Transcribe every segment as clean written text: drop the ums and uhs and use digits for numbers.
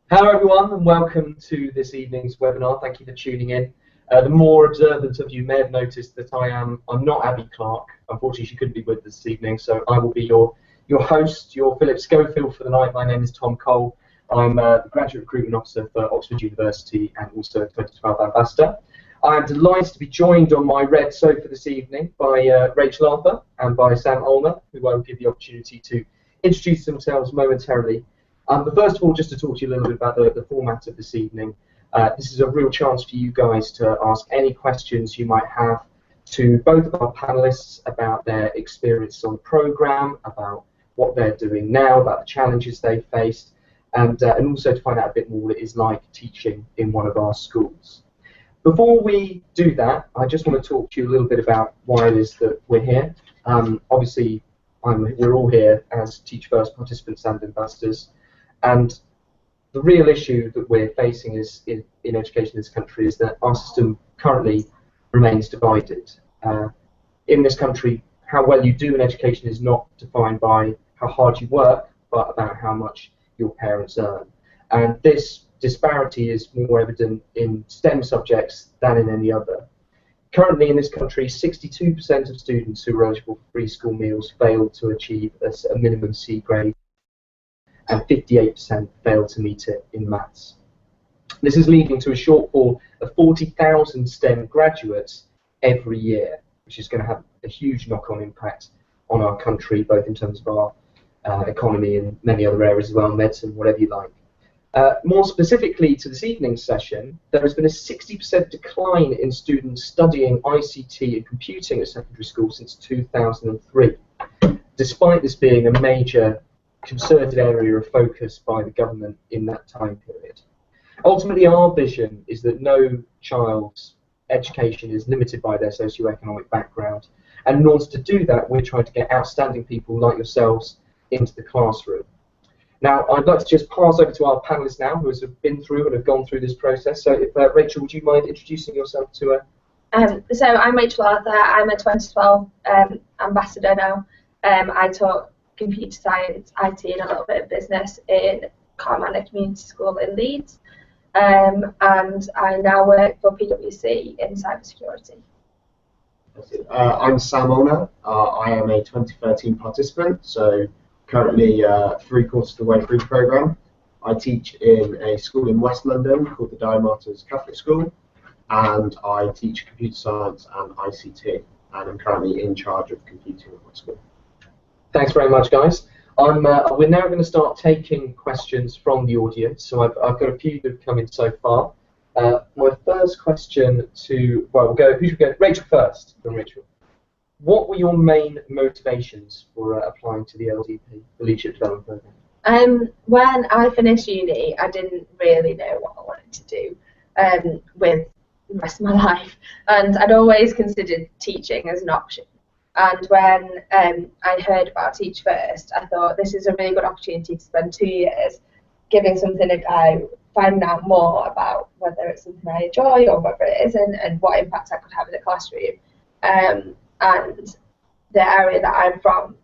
Hello everyone and welcome to this evening's webinar. Thank you for tuning in. The more observant of you may have noticed that I'm not Abby Clark. Unfortunately she couldn't be with us this evening, so I will be your host, your Philip Schofield for the night. My name is Tom Cole. I'm the Graduate Recruitment Officer for Oxford University and also a 2012 Ambassador. I am delighted to be joined on my red sofa this evening by Rachel Arthur and by Sam Olner, who I will give the opportunity to introduce themselves momentarily. But first of all, just to talk to you a little bit about the format of this evening. This is a real chance for you guys to ask any questions you might have to both of our panelists about their experience on the programme, about what they're doing now, about the challenges they faced, and also to find out a bit more what it is like teaching in one of our schools. Before we do that, I just want to talk to you a little bit about why it is that we're here. Obviously, we're all here as Teach First participants and ambassadors. And the real issue that we're facing in education in this country is that our system currently remains divided. In this country, how well you do in education is not defined by how hard you work, but about how much your parents earn. And this disparity is more evident in STEM subjects than in any other. Currently in this country, 62% of students who are eligible for free school meals fail to achieve a minimum C grade, and 58% fail to meet it in maths. This is leading to a shortfall of 40,000 STEM graduates every year, which is going to have a huge knock-on impact on our country, both in terms of our economy and many other areas as well, medicine, whatever you like. More specifically to this evening's session, there has been a 60% decline in students studying ICT and computing at secondary school since 2003, despite this being a major concerted area of focus by the government in that time period. Ultimately, our vision is that no child's education is limited by their socioeconomic background, and in order to do that, we're trying to get outstanding people like yourselves into the classroom. Now, I'd like to just pass over to our panelists now, who have been through and have gone through this process. So, if, Rachel, would you mind introducing yourself to her? So I'm Rachel Arthur. I'm a 2012 ambassador now. I taught computer science, IT, and a little bit of business in Carmarthen Community School in Leeds, and I now work for PwC in cybersecurity. I'm Sam Olner. I am a 2013 participant, so currently 3 quarters of the way through the programme. I teach in a school in West London called the Dire Martyrs Catholic School, and I teach computer science and ICT, and I'm currently in charge of computing at my school. Thanks very much, guys. We're now going to start taking questions from the audience. So I've got a few that have come in so far. My first question to, well, who should we go? Rachel first. From Rachel. What were your main motivations for applying to the LDP, the Leadership Development Programme? When I finished uni, I didn't really know what I wanted to do with the rest of my life, and I'd always considered teaching as an option. And when I heard about Teach First, I thought this is a really good opportunity to spend 2 years giving something a go, finding out more about whether it's something I enjoy or whether it isn't, and what impact I could have in the classroom. And the area that I'm from,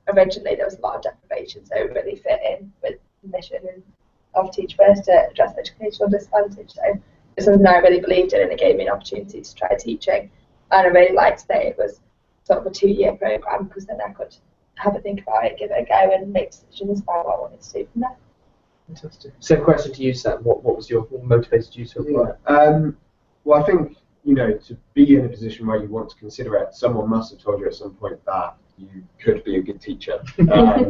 originally there was a lot of deprivation, so it really fit in with the mission of Teach First to address educational disadvantage. So it's something I really believed in, and it gave me an opportunity to try teaching. And I really liked that it was sort of a 2-year programme, because then I could have a think about it, give it a go, and make decisions about what I wanted to do from there. Fantastic. Same question to you, Sam. What motivated you to apply? Well, I think, you know, to be in a position where you want to consider it, someone must have told you at some point that you could be a good teacher. I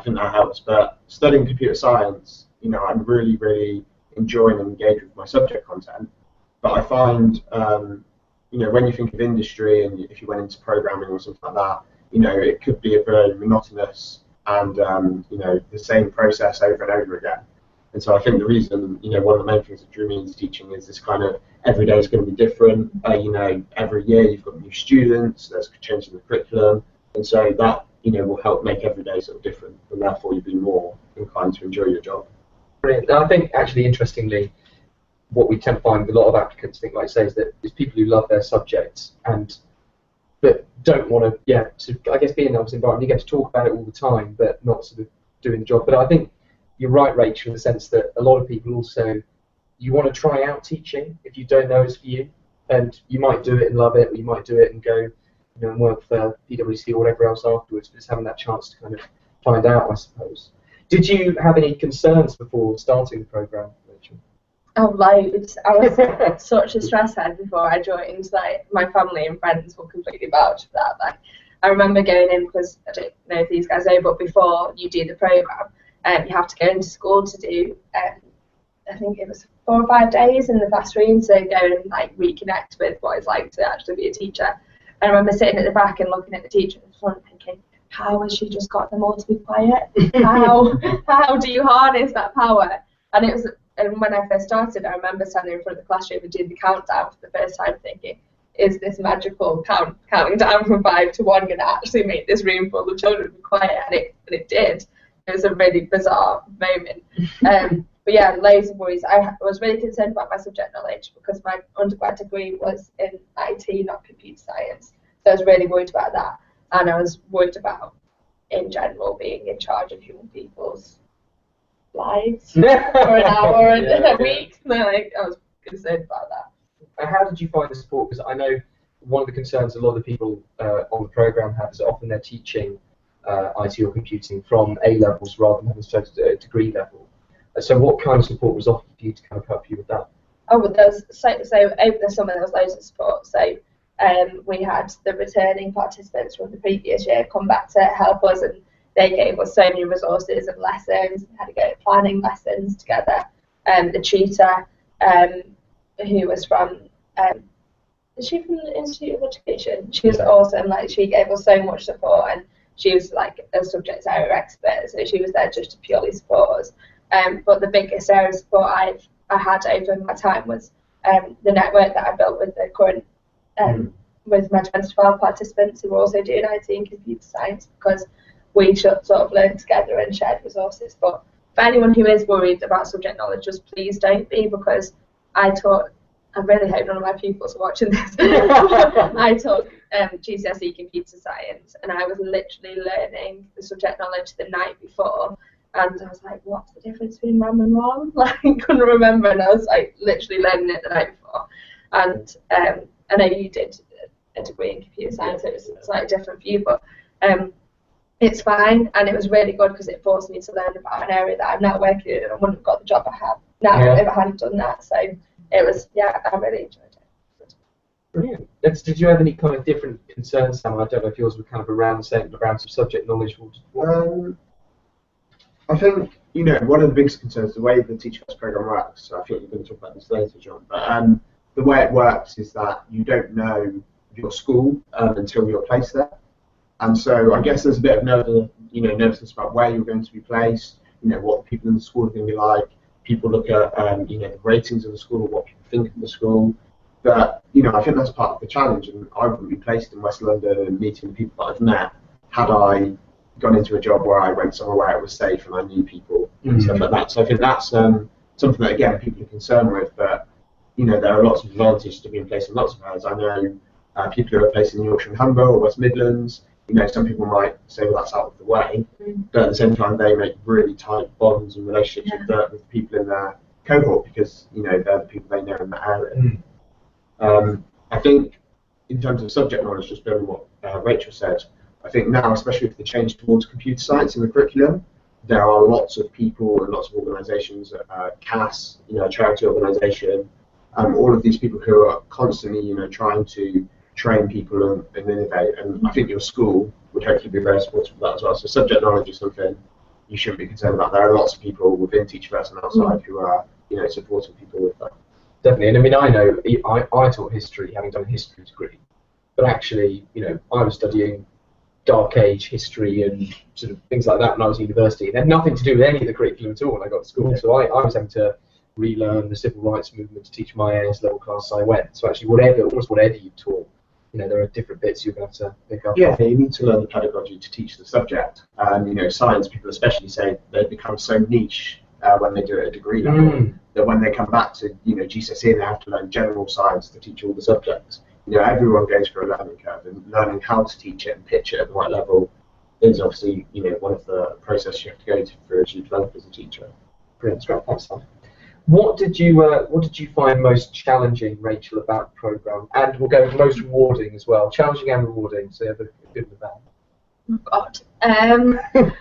think that helps. But studying computer science, you know, I'm really, really enjoying and engaged with my subject content. But I find you know, when you think of industry and if you went into programming or something like that, you know, it could be a very monotonous and, you know, the same process over and over again. And so I think the reason, you know, one of the main things that drew me into teaching is this kind of every day is going to be different. You know, every year you've got new students, there's change in the curriculum. And so that, you know, will help make every day sort of different, and therefore you'll be more inclined to enjoy your job. Brilliant. I think, actually, interestingly, what we tend to find with a lot of applicants, I think, like I say, is that it's people who love their subjects but don't want to, I guess, be in that environment. You get to talk about it all the time, but not sort of doing the job. But I think you're right, Rachel, in the sense that a lot of people also, you want to try out teaching if you don't know it's for you, and you might do it and love it, or you might do it and go, and work for PwC or whatever else afterwards. But just having that chance to kind of find out, I suppose. Did you have any concerns before starting the program, Rachel? Oh, loads. I was such a stress head before I joined. Like, my family and friends will completely vouch for that. Like, I remember going in, because I don't know if these guys know, but before you do the program, you have to go into school to do, I think it was 4 or 5 days in the classroom, so go and like reconnect with what it's like to actually be a teacher. I remember sitting at the back and looking at the teacher in the front, thinking, how has she just got them all to be quiet? How do you harness that power? And when I first started, I remember standing in front of the classroom and doing the countdown for the first time, thinking, is this magical counting down from 5 to 1 going to actually make this room full of children be quiet? And it did. It was a really bizarre moment. But yeah, loads of worries. I was really concerned about my subject knowledge because my undergrad degree was in IT, not computer science. So I was really worried about that. And I was worried about, in general, being in charge of young people's lives for an hour and a week. I was concerned about that. How did you find the support? Because I know one of the concerns a lot of people on the programme have is that often they're teaching IT or computing from A levels rather than having started at a degree level. So what kind of support was offered for you to kind of help you with that? Oh, well, so over the summer there was loads of support. So we had the returning participants from the previous year come back to help us, and they gave us so many resources and lessons. We had to go planning lessons together. The tutor, who was from, is she from the Institute of Education? She was awesome. Like, she gave us so much support, and she was like a subject area expert, so she was there just to purely support us. But the biggest area of support I had over my time was the network that I built with the current, with my 2012 participants who were also doing IT and computer science, because we sort of learned together and shared resources. But for anyone who is worried about subject knowledge, just please don't be, because I really hope none of my pupils are watching this. I taught GCSE computer science, and I was literally learning the subject knowledge the night before, and I was like, what's the difference between RAM and ROM? Like, I couldn't remember, and I was like literally learning it the night before. And I know you did a degree in computer science, so it was slightly different for you, but it's fine, and it was really good because it forced me to learn about an area that I'm now working in, and I wouldn't have got the job I have now if I hadn't done that. So it was, I really enjoyed it. Brilliant. Did you have any kind of different concerns, Sam? I don't know if yours were kind of around the same, around some subject knowledge. I think, one of the biggest concerns, the way the Teach First programme works, so I think you're going to talk about this later, John, but the way it works is that you don't know your school until you're placed there. And so I guess there's a bit of nervousness about where you're going to be placed, what the people in the school are going to be like. People look at, the ratings of the school, what people think of the school. But, I think that's part of the challenge, and I wouldn't be placed in West London and meeting the people that I've met had I gone into a job where I went somewhere where it was safe and I knew people and stuff like that. So I think that's something that, again, people are concerned with, but, there are lots of advantages to being placed in lots of areas. I know people who are placed in Yorkshire and Humber or West Midlands. Some people might say, well, that's out of the way, but at the same time, they make really tight bonds and relationships with people in their cohort because, they're the people they know in that area. I think, in terms of subject knowledge, just building what Rachel said, I think now, especially with the change towards computer science in the curriculum, there are lots of people and lots of organisations, CAS, a charity organisation, all of these people who are constantly, trying to train people and innovate, and I think your school would hopefully be very supportive of that as well. So subject knowledge is something you shouldn't be concerned about. There are lots of people within Teach First and outside who are, supporting people with that. Definitely, and I mean, I know I taught history, having done a history degree, but actually, I was studying Dark Age history and sort of things like that when I was at university. It had nothing to do with any of the curriculum at all when I got to school. So I was having to relearn the civil rights movement to teach my AS level class I went. So actually, almost whatever you taught, there are different bits you're going to have to pick up. Yeah, you need to learn the pedagogy to teach the subject. Science people especially say they become so niche when they do it at a degree level that when they come back to GCSE, they have to learn general science to teach all the subjects. Everyone goes through a learning curve, and learning how to teach it and pitch it at the right level is obviously, you know, one of the processes you have to go through as you develop as a teacher. Brilliant, great, thanks, Sam. What did you find most challenging, Rachel, about the programme? And we'll go with most rewarding as well. Challenging and rewarding, so you have a good and Oh God.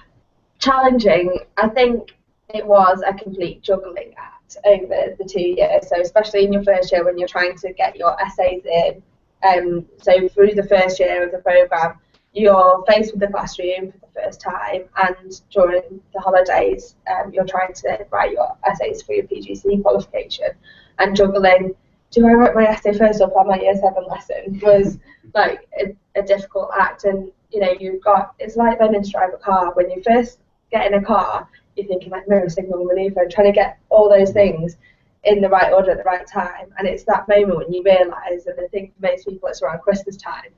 Challenging, I think it was a complete juggling act over the 2 years. So especially in your first year when you're trying to get your essays in. So through the first year of the programme, you're faced with the classroom for the first time, and during the holidays, you're trying to write your essays for your PGCE qualification, and juggling, do I write my essay first or plan my year 7 lesson, was like a difficult act. And you know, it's like learning to drive a car. When you first get in a car, you're thinking like mirror, signal, manoeuvre, and trying to get all those things in the right order at the right time. And it's that moment when you realise, and I think for most people it's around Christmas time,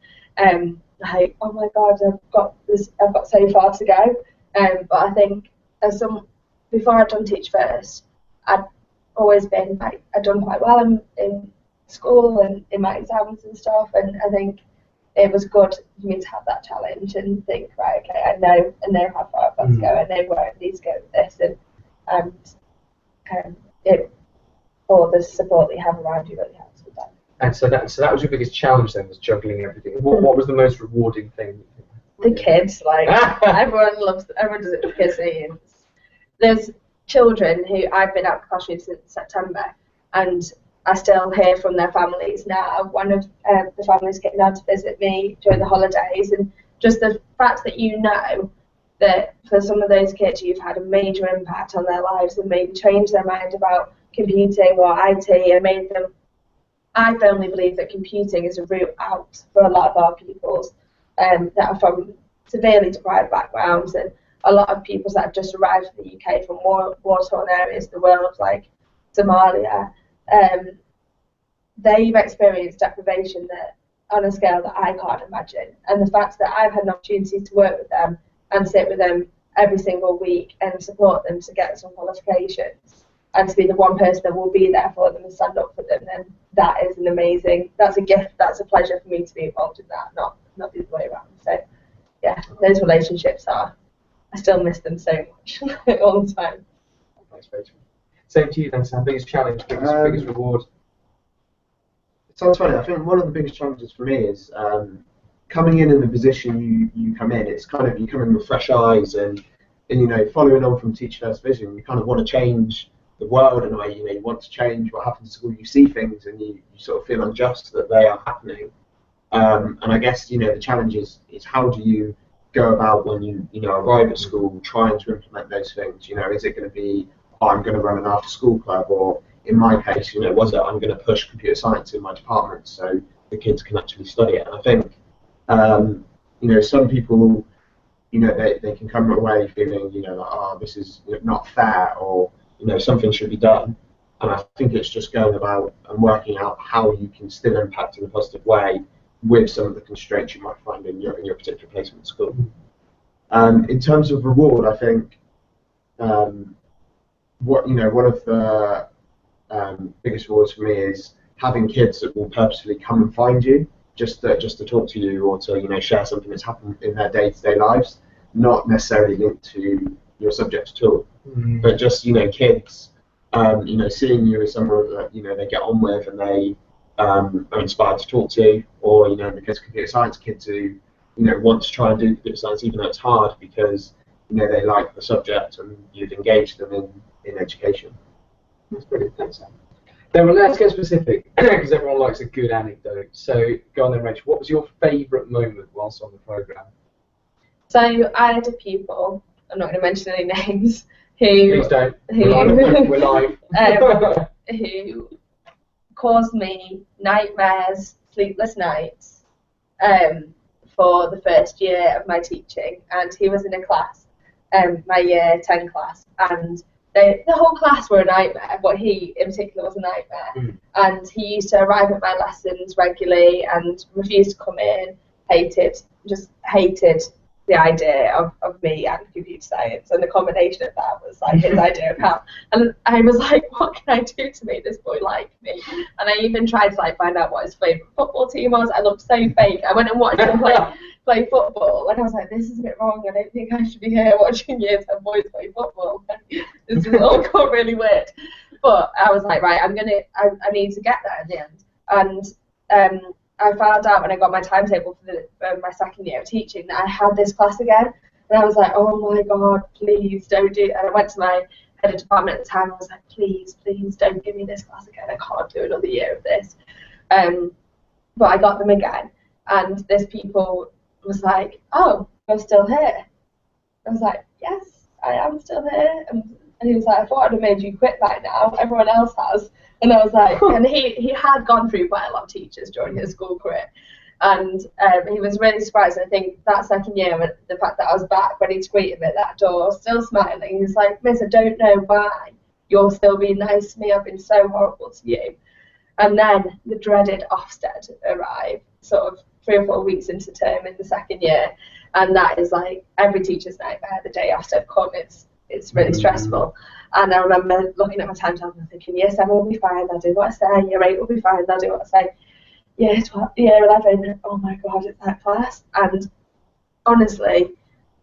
like, oh my God, I've got so far to go. But I think before I'd done Teach First, I'd always been like, I'd done quite well in school and in my exams and stuff, and I think it was good for me to have that challenge and think, right, okay, I know how far I've got to go, I know where I need to go with this, and all the support that you have around you really helps with that. And so that was your biggest challenge then, was juggling everything. What was the most rewarding thing? The kids, like everyone does it with kids. There's children who I've been out of the classroom since September, and I still hear from their families now. One of the families came down to visit me during the holidays, and just the fact that you know that for some of those kids you've had a major impact on their lives and maybe changed their mind about computing or IT and made them. I firmly believe that computing is a route out for a lot of our pupils that are from severely deprived backgrounds, and a lot of pupils that have just arrived in the UK from war-torn areas of the world, like Somalia. They've experienced deprivation that on a scale that I can't imagine, and the fact that I've had an opportunity to work with them and sit with them every single week and support them to get some qualifications, and to be the one person that will be there for them and stand up for them, then that is that's a gift, that's a pleasure for me to be involved in that, not the other way around. So yeah, those relationships I still miss them so much all the time. Thanks, Rachel. Same to you then, Sam. Biggest challenge, biggest reward? It sounds funny. I think one of the biggest challenges for me is coming in the position you come in. It's kind of, you come in with fresh eyes, and you know, following on from Teach First vision, you kind of want to change the world in a way. You know, you want to change what happens at school. You see things and you sort of feel unjust that they are happening. And I guess, you know, the challenge is how do you go about when you arrive at school trying to implement those things? You know, is it going to be, oh, I'm going to run an after school club, or in my case, you know, was it I'm going to push computer science in my department so the kids can actually study it? And I think, you know, some people, you know, they can come away feeling, you know, like, oh, this is not fair, or, you know, something should be done. And I think it's just going about and working out how you can still impact in a positive way with some of the constraints you might find in your particular placement school. In terms of reward, I think one of the biggest rewards for me is having kids that will purposefully come and find you just to talk to you, or to, you know, share something that's happened in their day-to-day lives, not necessarily linked to your subject at all, but just, you know, kids, you know, seeing you as someone that, you know, they get on with and they are inspired to talk to, or, you know, in the case of computer science, kids who, you know, want to try and do computer science even though it's hard because, you know, they like the subject and you've engaged them in education. That's brilliant, thanks, Sam. Then let's get specific, because everyone likes a good anecdote. So go on then, Rachel. What was your favourite moment whilst on the programme? So I had a pupil, I'm not going to mention any names, who... Please don't. We're live. Who caused me nightmares, sleepless nights, for the first year of my teaching. And he was in a class, my year 10 class, and the whole class were a nightmare, but he in particular was a nightmare. And he used to arrive at my lessons regularly and refused to come in, just hated the idea of me and computer science, and the combination of that was like his idea of how. And I was like, what can I do to make this boy like me? And I even tried to like find out what his favourite football team was. I looked so fake. I went and watched him play football, and I was like, this is a bit wrong. I don't think I should be here watching years 10 boys play football. This has all got really weird. But I was like, right, I need to get there in the end. And I found out when I got my timetable for my second year of teaching that I had this class again, and I was like, oh my god, please don't do it. And I went to my head of department at the time and I was like, please don't give me this class again, I can't do another year of this. But I got them again, and this pupil was like, oh, you're still here? I was like, yes, I am still here. And he was like, I thought I'd have made you quit by now, everyone else has. And I was like, and he had gone through quite a lot of teachers during his school career. And he was really surprised. I think that second year, with the fact that I was back ready to greet him at that door, still smiling, he was like, Miss, I don't know why you're still being nice to me. I've been so horrible to you. And then the dreaded Ofsted arrived, sort of 3 or 4 weeks into term in the second year. And that is like every teacher's nightmare, the day Ofsted come. It's really stressful. And I remember looking at my timetable and thinking, year 7 will be fine, I'll do what I say. Year 8 will be fine, I'll do what I say. Year 11, oh my god, it's that class. And honestly,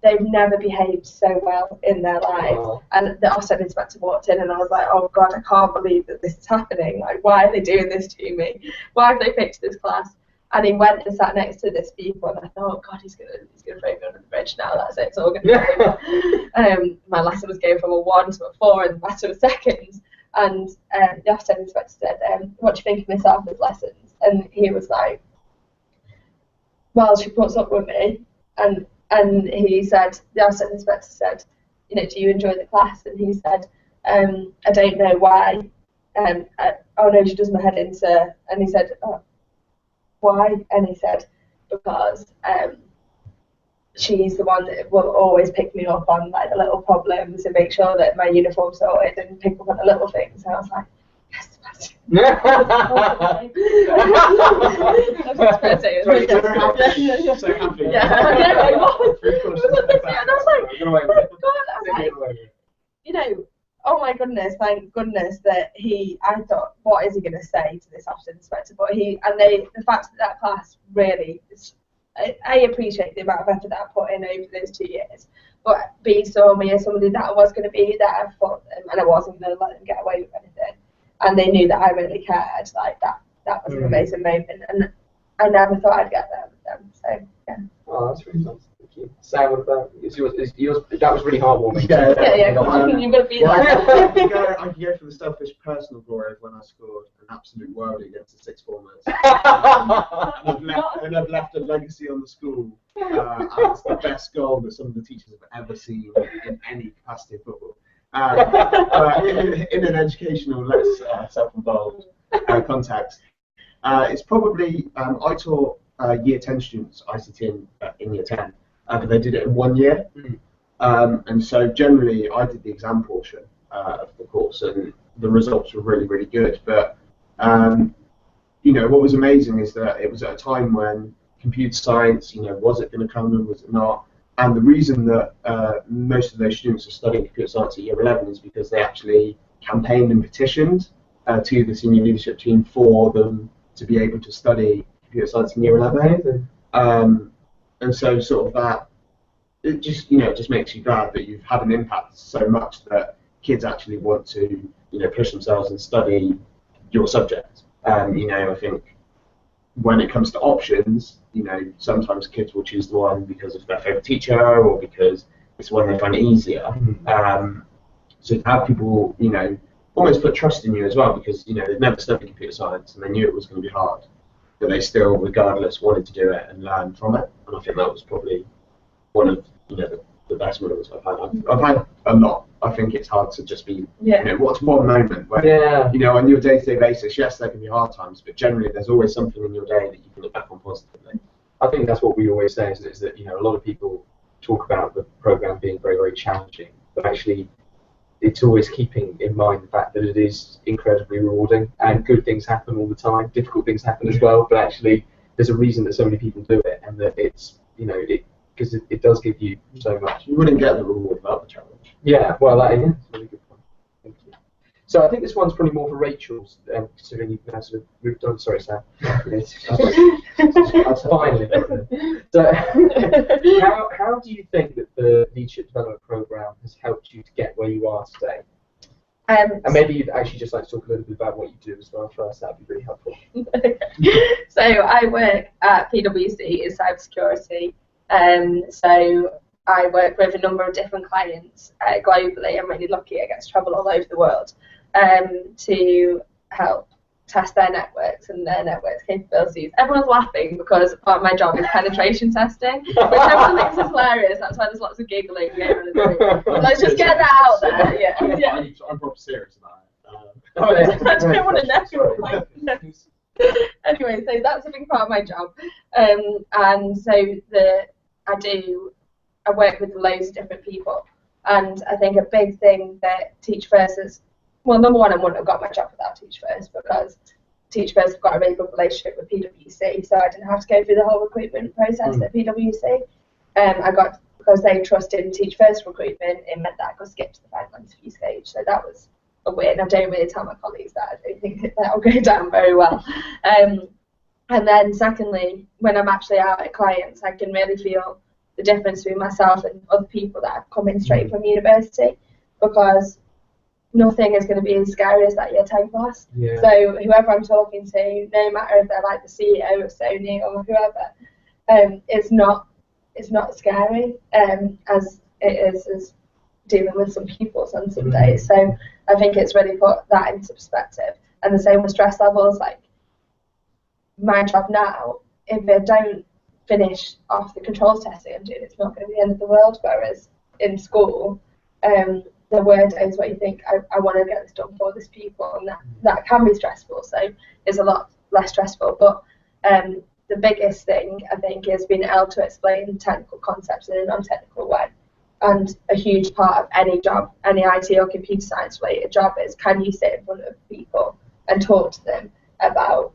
they've never behaved so well in their lives. Oh. And the Ofsted inspector walked in and I was like, oh god, I can't believe that this is happening. Like, why are they doing this to me? Why have they picked this class? And he went and sat next to this pupil, and I thought, oh God, he's gonna throw me under the bridge now. That's it. It's all gonna be over. My lesson was going from a 1 to a 4 in a matter of seconds. And the Ofsted inspector said, "What do you think of Miss Arthur's lessons?" And he was like, "Well, she puts up with me." And he said, the Ofsted inspector said, "Do you enjoy the class?" And he said, "I don't know why." Oh no, she does my head in, sir. And he said, "Oh, why?" And he said, because she's the one that will always pick me up on like the little problems and make sure that my uniform's sorted and pick up on the little things. And I was like, yes, that's so happy. Yeah, I was. And I was like, oh my God, oh my goodness, thank goodness that I thought, what is he going to say to this Ofsted inspector? But the fact that class really, I appreciate the amount of effort that I put in over those 2 years. But B saw me as somebody that was going to be there for them, and I wasn't going to let them get away with anything. And they knew that I really cared. Like that was an amazing moment, and I never thought I'd get there with them. So yeah. Oh, that's really nice. Thank you. Sam, what about yours? That was really heartwarming. Yeah. You've got to be like I can go for the selfish personal glory of when I scored an absolute worldie against the sixth formers. and I've left a legacy on the school. And it's the best goal that some of the teachers have ever seen in any capacity of football. But in an educational, less self-involved context, it's probably I taught year 10 students ICT in year 10, but they did it in 1 year. And so generally I did the exam portion of the course, and the results were really, really good. But what was amazing is that it was at a time when computer science, was it going to come and was it not? And the reason that most of those students are studying computer science at year 11 is because they actually campaigned and petitioned to the senior leadership team for them to be able to study computer science in year 11. And so sort of that, it just makes you glad that you've had an impact so much that kids actually want to push themselves and study your subject. I think when it comes to options, sometimes kids will choose the one because of their favourite teacher or because it's the one they find easier. So to have people, almost put trust in you as well, because they've never studied computer science and they knew it was going to be hard, but they still, regardless, wanted to do it and learn from it. And I think that was probably one of the best moments I've had. I've had a lot. I think it's hard to just be, what's one moment where, on your day-to-day basis, yes, there can be hard times, but generally there's always something in your day that you can look back on positively. I think that's what we always say is that, a lot of people talk about the programme being very, very challenging, but actually it's always keeping in mind the fact that it is incredibly rewarding and good things happen all the time, difficult things happen as well, but actually there's a reason that so many people do it, and that it's, because it does give you so much. You wouldn't get the reward without the challenge. Yeah, well, that is a really good point. Thank you. So I think this one's probably more for Rachel's, considering you've now sort of moved on. Sorry, Sam. Finally. So, how do you think that the leadership development program has helped you to get where you are today? And maybe you'd actually just like to talk a little bit about what you do as well first. That'd be really helpful. So I work at PwC in cybersecurity. So I work with a number of different clients globally. I'm really lucky I get to travel all over the world to help test their networks and their networks capabilities. Everyone's laughing because part of my job is penetration testing, which everyone thinks is hilarious. That's why there's lots of giggling here and there. Let's just get that out there. Yeah. I'm probably serious about it. I don't want to know. Anyway, so that's a big part of my job. And so I work with loads of different people. And I think a big thing that Teach First is, well, number one, I wouldn't have got my job without Teach First, because Teach First have got a really good relationship with PwC, so I didn't have to go through the whole recruitment process at PwC. Because they trusted Teach First recruitment, it meant that I could skip to the final interview stage. So that was a win. I don't really tell my colleagues that. I don't think that'll go down very well. And then secondly, when I'm actually out at clients, I can really feel the difference between myself and other people that have come in straight from university, because nothing is going to be as scary as that year 10 class. Yeah. So whoever I'm talking to, no matter if they're like the CEO of Sony or whoever, it's not scary as it is as dealing with some people on some days. So I think it's really put that into perspective. And the same with stress levels. Like my job now, if I don't finish off the controls testing I'm doing, it's not going to be the end of the world. Whereas in school, there were days where you think, I want to get this done for this people, and that can be stressful. So it's a lot less stressful. But the biggest thing, I think, is being able to explain technical concepts in a non-technical way. And a huge part of any job, any IT or computer science related job, is can you sit in front of people and talk to them about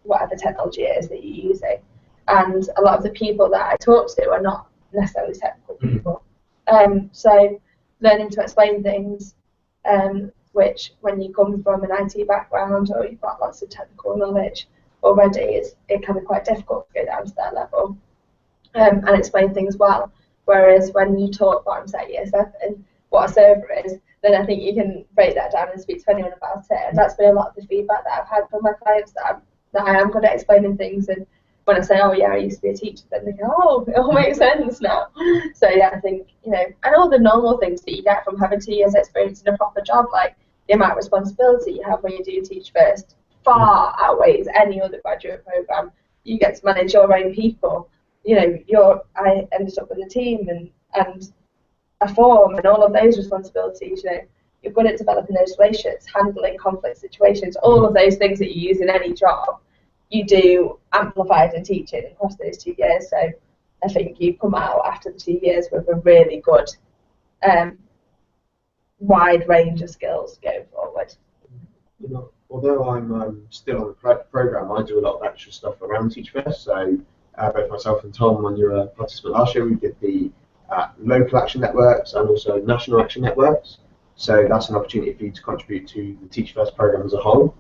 whatever technology it is that you're using. And a lot of the people that I talk to are not necessarily technical people. So learning to explain things, which when you come from an IT background or you've got lots of technical knowledge already, it can be quite difficult to go down to that level and explain things well. Whereas when you talk about, I'm saying year 7, what a server is, then I think you can break that down and speak to anyone about it. And that's been a lot of the feedback that I've had from my clients, that I am good at explaining things. And when I say, oh yeah, I used to be a teacher, then they go, oh, it all makes sense now. So yeah, I think, and all the normal things that you get from having 2 years experience in a proper job, like the amount of responsibility you have when you do Teach First far outweighs any other graduate program. You get to manage your own people. I ended up with a team and a form and all of those responsibilities. You're good at developing those relationships, handling conflict situations, all of those things that you use in any job, you do amplified in teaching across those 2 years. So I think you come out after the 2 years with a really good wide range of skills going forward. Although I'm still on the program, I do a lot of extra stuff around Teach First. So both myself and Tom, when you were a participant last year, we did the local action networks and also national action networks. So that's an opportunity for you to contribute to the Teach First program as a whole.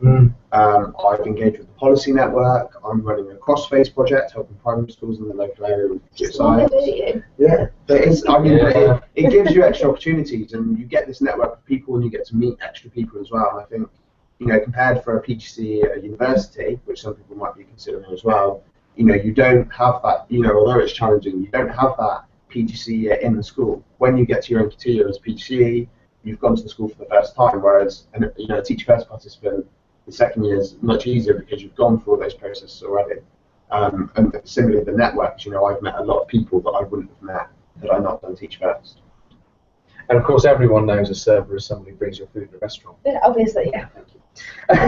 I've engaged with the policy network. I'm running a cross-face project, helping primary schools in the local area with computer science. Yeah, it gives you extra opportunities, and you get this network of people, and you get to meet extra people as well. And I think, compared for a PGCE at a university, which some people might be considering as well, you don't have that. Although it's challenging, you don't have that PGCE in the school. When you get to your NQT year as PGCE, you've gone to the school for the first time, whereas a Teach First participant, the second year is much easier because you've gone through all those processes already. And similarly, the networks, I've met a lot of people that I wouldn't have met had I not done Teach First. And of course, everyone knows a server is someone who brings your food in a restaurant. Yeah, obviously, yeah. Thank you. I've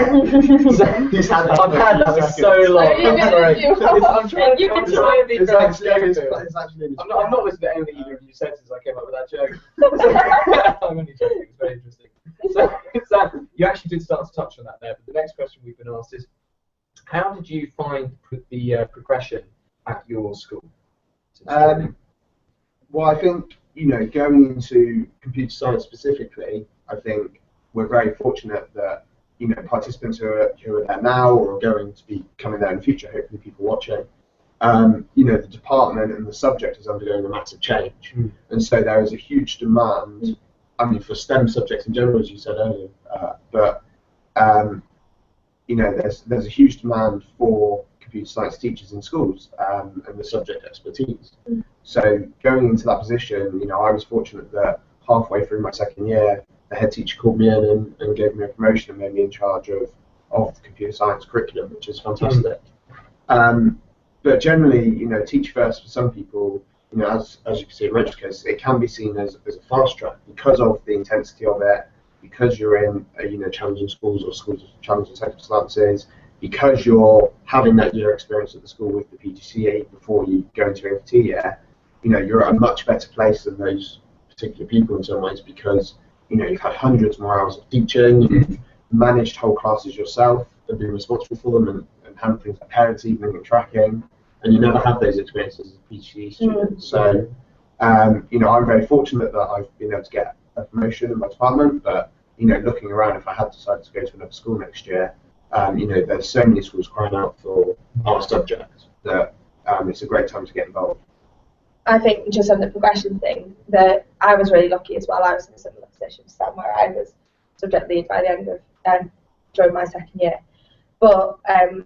had that for so long. I'm trying I'm not listening to anything either of you said since I came up with that joke. I'm only joking. It's very interesting. So you actually did start to touch on that there, but the next question we've been asked is, how did you find the progression at your school? Well, I think, going into computer science specifically, I think we're very fortunate that, participants who are there now or are going to be coming there in the future, hopefully people watching, the department and the subject is undergoing a massive change. And so there is a huge demand, for STEM subjects in general, as you said earlier, but there's a huge demand for computer science teachers in schools and the subject expertise. So going into that position, I was fortunate that halfway through my second year, the head teacher called me in and gave me a promotion and made me in charge of the computer science curriculum, which is fantastic. But generally, teach first for some people, as you can see in Rachel's case, it can be seen as a fast track because of the intensity of it, because you're in challenging schools or schools with challenging circumstances, because you're having that year experience at the school with the PGCE before you go into AFT year, you're at a much better place than those particular people in some ways because you've had hundreds more hours of teaching, you've managed whole classes yourself and been responsible for them and handling things like parents evening and tracking, and you never have those experiences as a PGCE student. So, I'm very fortunate that I've been able to get a promotion in my department, but looking around, if I had decided to go to another school next year, there's so many schools crying out for our subject that it's a great time to get involved. I think just on the progression thing, that I was really lucky as well. I was in a similar position to Sam, where I was subject lead by the end of during my second year. But I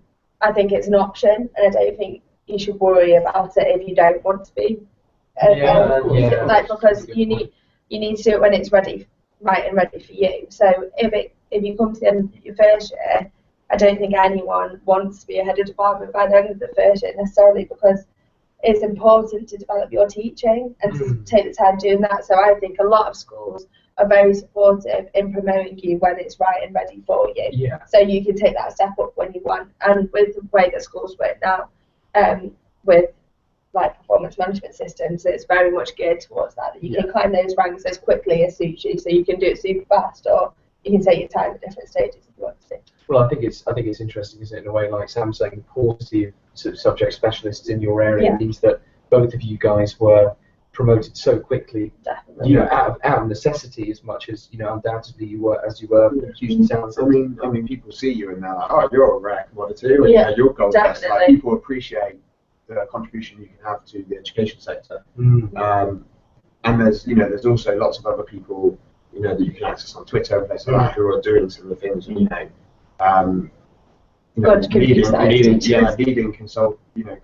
think it's an option, and I don't think you should worry about it if you don't want to be. Because you need to do it when it's ready, right, and ready for you. So if you come to the end of your first year, I don't think anyone wants to be a head of department by the end of the first year necessarily, because it's important to develop your teaching and to take the time doing that. So I think a lot of schools are very supportive in promoting you when it's right and ready for you. Yeah. So you can take that step up when you want. And with the way that schools work now, with like performance management systems, it's very much geared towards that you can climb those ranks as quickly as suits you. So you can do it super fast, or you can take your time at different stages if you want to. Well, I think it's interesting, isn't it, in a way, like Sam's saying, the paucity of sort of subject specialists in your area means that both of you guys were promoted so quickly. Definitely. Out of necessity as much as undoubtedly you were hugely talented. I mean, people see you and they're like, oh, you're a rare commodity, or you're gold dust. Like, people appreciate the contribution you can have to the education sector. And there's also lots of other people that you can access on Twitter and places like that who are doing similar things. Leading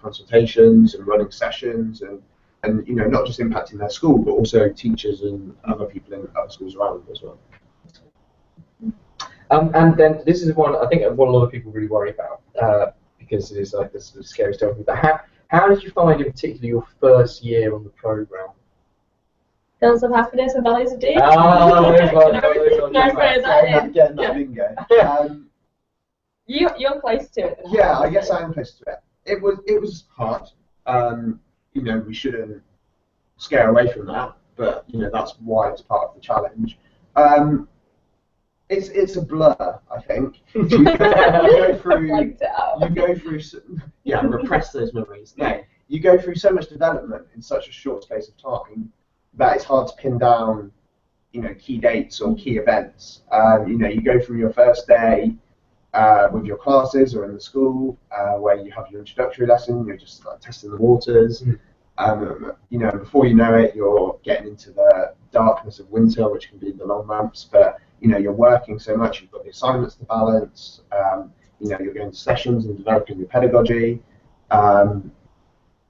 consultations and running sessions and not just impacting their school, but also teachers and other people in other schools around them as well. And then this is one I think what a lot of people really worry about because it is like this sort of scary stuff. But how did you find in particular your first year on the programme? Hills of happiness and valleys of doom. Getting that lingo. You're close to it. Yeah, I guess I am close to it. It was hard. We shouldn't scare away from that, but that's why it's part of the challenge. It's a blur, I think. You go through repress those memories. No, you go through so much development in such a short space of time that it's hard to pin down, key dates or key events. You go through your first day with your classes or in the school where you have your introductory lesson, you're just like testing the waters. Before you know it, you're getting into the darkness of winter, which can be the long months, but you're working so much, you've got the assignments to balance, you're going to sessions and developing your pedagogy, and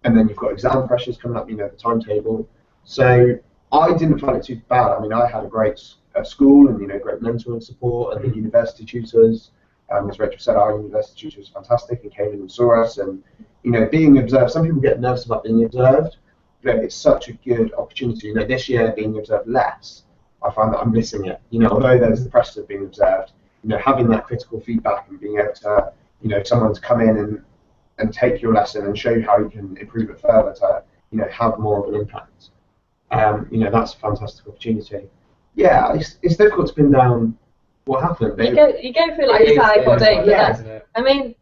then you've got exam pressures coming up, the timetable. So I didn't find it too bad. I mean, I had a great school and, great mentoring support, and the university tutors. As Rachel said, our university tutor was fantastic and came in and saw us, and being observed. Some people get nervous about being observed, but it's such a good opportunity. This year being observed less, I find that I'm missing it. Although there's the pressure of being observed, having that critical feedback and being able to, someone to come in and take your lesson and show you how you can improve it further to, have more of an impact. That's a fantastic opportunity. Yeah, it's difficult to pin down what happened. You go through like a cycle, don't you? I mean,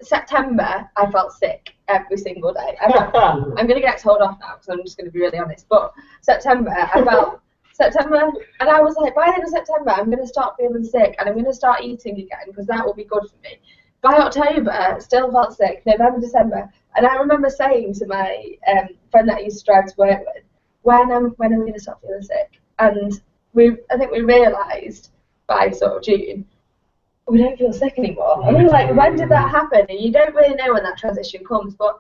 September I felt sick every single day. I'm going to get told off now because I'm just going to be really honest. But September, and I was like, by the end of September, I'm going to start feeling sick and I'm going to start eating again because that will be good for me. By October, still felt sick. November, December, and I remember saying to my friend that I used to drive to work with, when am I going to stop feeling sick? And I think we realised by sort of June, we don't feel sick anymore. And we were like, when did that happen? And you don't really know when that transition comes, but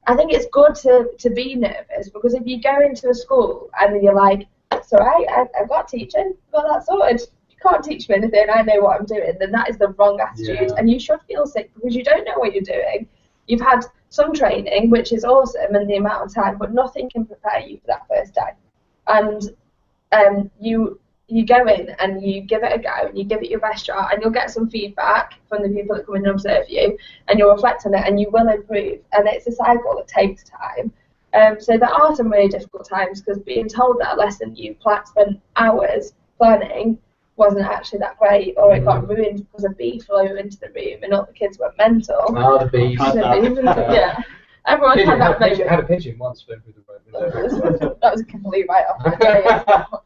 I think it's good to be nervous, because if you go into a school and you're like, it's all right, I've got teaching, I've got that sorted, you can't teach me anything, I know what I'm doing, then that is the wrong attitude. And you should feel sick because you don't know what you're doing. You've had some training, which is awesome, and the amount of time, but nothing can prepare you for that first day. And you go in and you give it a go and you give it your best shot, and you'll get some feedback from the people that come in and observe you, and you'll reflect on it and you will improve. And it's a cycle that takes time. So there are some really difficult times, because being told that a lesson you spent hours planning wasn't actually that great, or it got ruined because a bee flew into the room and all the kids went mental. Oh, the bees. Yeah. Everyone Pigeon, had that had a pigeon once flew through the room. That was a complete write-off.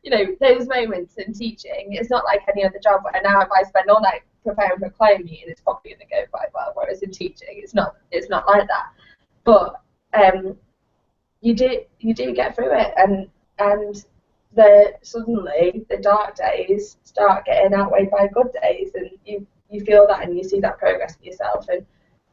You know, those moments in teaching, it's not like any other job where now if I spend all night preparing for a client meeting, it's probably going to go quite well. Whereas in teaching, it's not like that. But you do get through it, and suddenly the dark days start getting outweighed by good days, and you feel that and you see that progress in yourself. And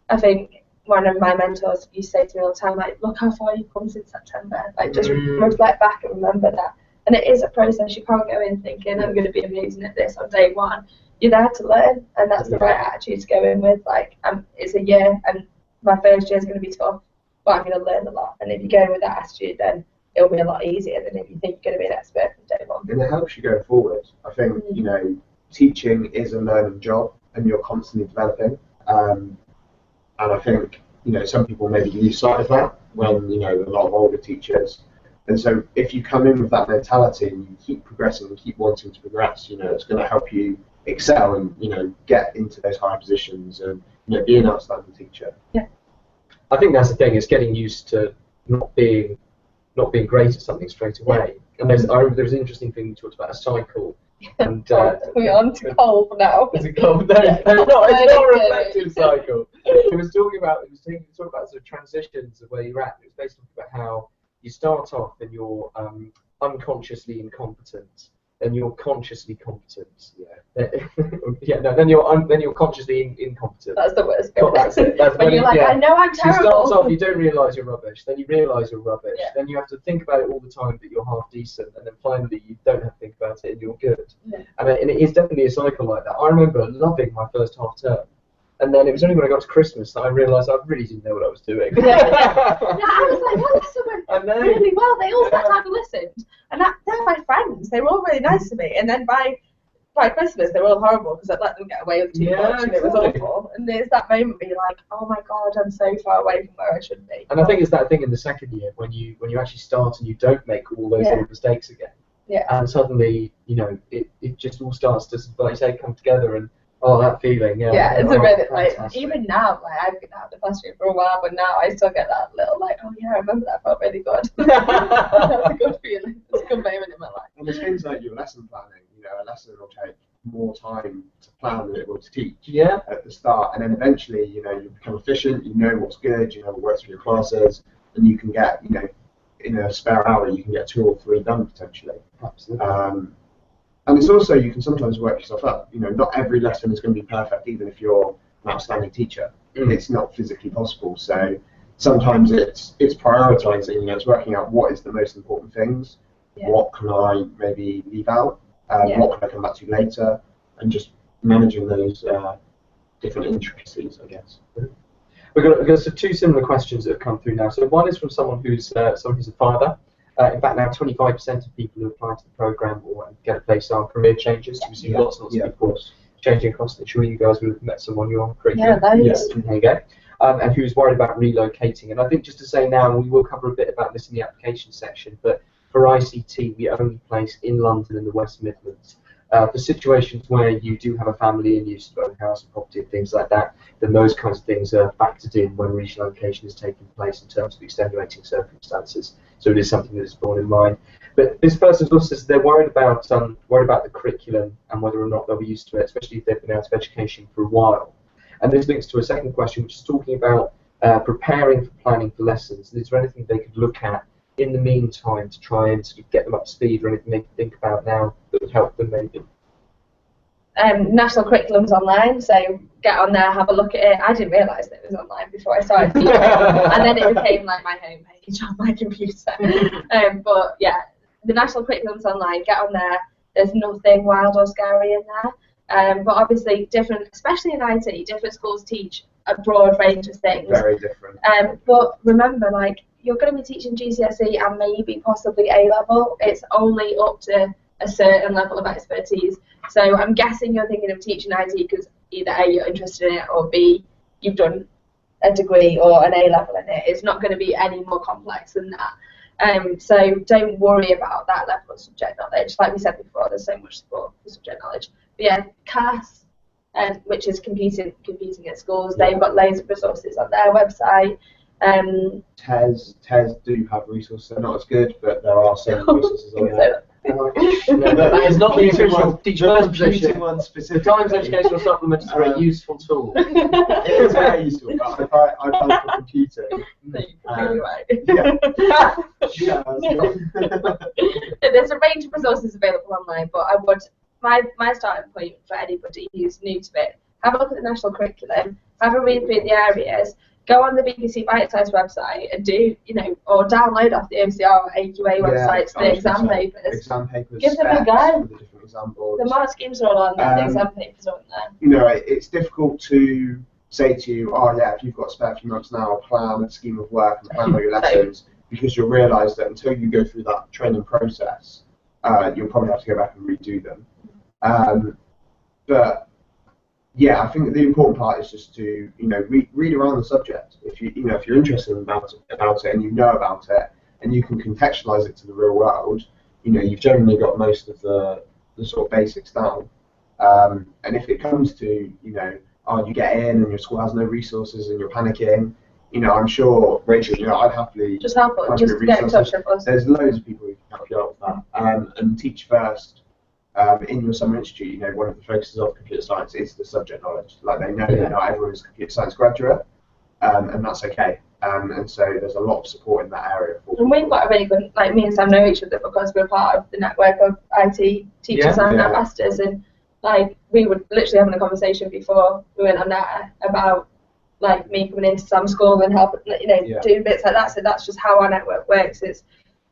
I think one of my mentors used to say to me all the time, like, look how far you've come since September. Like, just reflect back and remember that. And it is a process. You can't go in thinking, I'm going to be amazing at this on day one. You're there to learn, and that's the right attitude to go in with. Like, it's a year, and my first year is going to be tough, but I'm going to learn a lot. And if you go in with that attitude, then it'll be a lot easier than if you think you're going to be an expert from day one. And it helps you go forward. I think, you know, teaching is a learning job, and you're constantly developing. And I think, you know, some people maybe lose sight of that when, you know, a lot of older teachers. And so if you come in with that mentality and you keep progressing and keep wanting to progress, you know, it's going to help you excel and, you know, get into those higher positions and, you know, be an outstanding teacher. Yeah. I think that's the thing, is getting used to not being great at something straight away. And there's an interesting thing you talked about, a cycle. And we're on to cold now. It's a cold. No, it's not a reflective cycle. It was talking about sort of transitions of where you're at. It was basically about how you start off and you're unconsciously incompetent, then you're consciously competent. Then you're consciously incompetent. That's the worst. That's it. That's when you're like, I know I'm terrible. So you start off, you don't realise you're rubbish. Then you realise you're rubbish. Yeah. Then you have to think about it all the time that you're half decent, and then finally you don't have to think about it and you're good. Yeah. And it is definitely a cycle like that. I remember loving my first half term. And then it was only when I got to Christmas that I realised I really didn't know what I was doing. Yeah, I was like, well, this went really well. They all sat down and listened. And they're my friends. They were all really nice to me. And then by Christmas, they were all horrible because I'd let them get away with too much, and it was awful. And there's that moment where you're like, oh my God, I'm so far away from where I should be. And I think it's that thing in the second year when you actually start and you don't make all those little mistakes again. Yeah. And suddenly, you know, it just all starts to, like you say, come together and that feeling, yeah, it's a really, like, even now, like, I've been out of the classroom for a while, but now I still get that little, like, oh yeah, I remember that felt really good. That's a good feeling. It's a good moment in my life. And there's things like your lesson planning. You know, a lesson will take more time to plan than it will to teach at the start, and then eventually, you know, you become efficient, you know what's good, you know what works for your classes, and you can get, you know, in a spare hour, you can get 2 or 3 done potentially. Absolutely. And it's also, you can sometimes work yourself up. You know, not every lesson is going to be perfect, even if you're an outstanding teacher. It's not physically possible. So sometimes it's prioritising. You know, it's working out what is the most important things. What can I maybe leave out? What can I come back to later? And just managing those different intricacies, I guess. We've got 2 similar questions that have come through now. So one is from someone who's a father. In fact, now 25% of people who apply to the programme or get a place are career changers. We've seen lots of people changing across. I'm sure you guys would have met someone you're on curriculum. There you go. And who's worried about relocating. And I think just to say now, and we will cover a bit about this in the application section, but for ICT, we only place in London and the West Midlands. For situations where you do have a family and you own a house and property and things like that, then those kinds of things are factored in when regional allocation is taking place in terms of extenuating circumstances. So it is something that is borne in mind. But this person also says they're worried about the curriculum and whether or not they'll be used to it, especially if they've been out of education for a while. And this links to a second question, which is talking about preparing for planning for lessons. Is there anything they could look at in the meantime to try and sort of get them up to speed, or anything they can think about now that would help them maybe? National curriculum's online, so get on there, have a look at it. I didn't realise that it was online before I started teaching, and then it became like my homepage on my computer. But yeah, the national curriculum's online. Get on there. There's nothing wild or scary in there. But obviously, different, especially in IT, different schools teach a broad range of things. Very different. But remember, like, you're going to be teaching GCSE and maybe possibly A-level. It's only up to a certain level of expertise. So I'm guessing you're thinking of teaching IT because either A, you're interested in it, or B, you've done a degree or an A-level in it. It's not going to be any more complex than that. So don't worry about that level of subject knowledge. Like we said before, there's so much support for subject knowledge. But yeah, CAS, which is competing at schools, they've got loads of resources on their website. TES do have resources. They're not as good, but there are some resources on there. That is not the official Teach First position. The Times Education Educational Supplement is a very useful tool. It is very useful, but if I applied for computing, There's a range of resources available online, but I would my starting point for anybody who's new to it, have a look at the national curriculum, have a read through the areas. Go on the BBC Bitesize website and do, or download off the OCR or AQA websites the exam papers. Exam papers. Give them a go. The different exam boards. The mark schemes are all on there. The exam papers are on there. It's difficult to say to you, oh yeah, if you've got a spare few months now, plan a scheme of work and plan all your lessons, because you'll realise that until you go through that training process, you'll probably have to go back and redo them. But yeah, I think the important part is just to read around the subject. If if you're interested about it and you know about it and you can contextualise it to the real world, you've generally got most of the sort of basics down. And if it comes to you get in and your school has no resources and you're panicking, I'm sure Rachel, I'd happily just help us, just get in touch with us. There's loads of people who can help you out with that. And Teach First. In your summer institute, one of the focuses of computer science is the subject knowledge. Like, they know that not everyone is a computer science graduate, and that's okay. And so there's a lot of support in that area. And we've got a really good, like, me and Sam know each other because we're part of the network of IT teachers and ambassadors, and like we were literally having a conversation before we went on that about like me coming into Sam's school and helping, do bits like that. So that's just how our network works. It's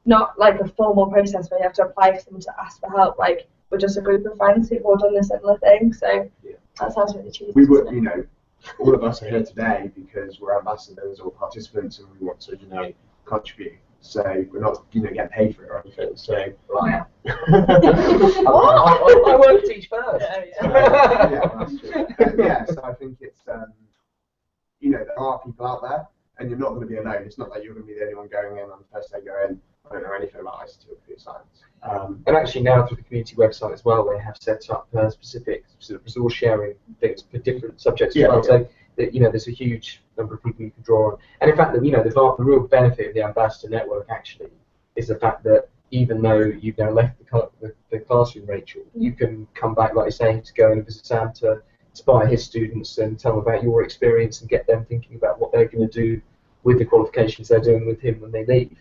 not like a formal process where you have to apply for someone to ask for help. Like, we're just a group of friends who've all done a similar thing, so that sounds really cheesy. We would, all of us are here today because we're ambassadors or participants and we want to, contribute. So we're not, getting paid for it or anything. So, I won't Teach First. Yeah, that's true. So I think it's, there are people out there, and you're not going to be alone. It's not like you're going to be the only one going in on the first day going, I don't know anything about ICT or computer science. And actually now through the community website as well, they have set up specific sort of resource sharing things for different subjects as well. So that, there's a huge number of people you can draw on. And in fact, the real benefit of the Ambassador Network actually is the fact that even though you've now left the classroom, Rachel, you can come back, like you're saying, to go and visit Sam to inspire his students and tell them about your experience and get them thinking about what they're going to do with the qualifications they're doing with him when they leave.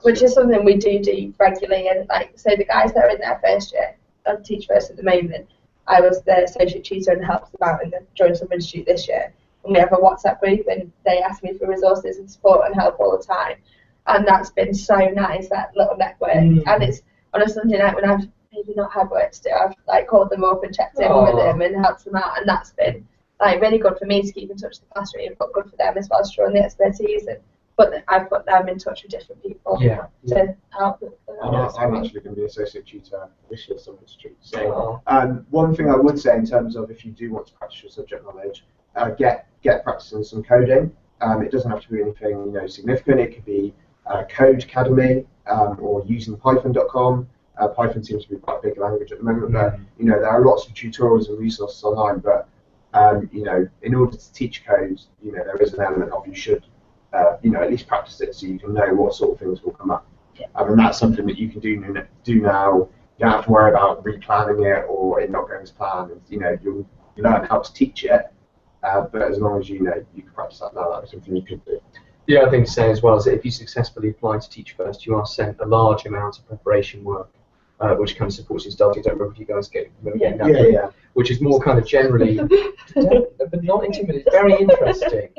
Which is something we do regularly, and like, so the guys that are in their first year, I Teach First at the moment, I was the associate tutor and helped them out in the Joint Summer Institute this year, and we have a WhatsApp group and they ask me for resources and support and help all the time, and that's been so nice, that little network. And it's on a Sunday night when I've maybe not had work to do, I've like called them up and checked in with them and helped them out, and that's been like really good for me to keep in touch with the classroom, but good for them as well, showing the expertise, and I've put them in touch with different people to help them. I'm actually going to be associate tutor this year, Summer Institute. So one thing I would say in terms of if you do want to practice your subject knowledge, get practicing some coding. It doesn't have to be anything significant. It could be Code Academy or using Python.com. Python seems to be quite a big language at the moment, but you know, there are lots of tutorials and resources online, but you know, in order to teach code, you know, there is an element of you should you know, at least practice it so you can know what sort of things will come up. And that's something that you can do now. You don't have to worry about replanning it or it not going to plan. You know, you'll learn how to teach it, but as long as you know you can practice that now, that's something you could do. The other thing to say as well is that if you successfully apply to Teach First, you are sent a large amount of preparation work, which kind of supports your study. I don't remember if you guys get that, which is more kind of generally, but not intimidating. It's very interesting.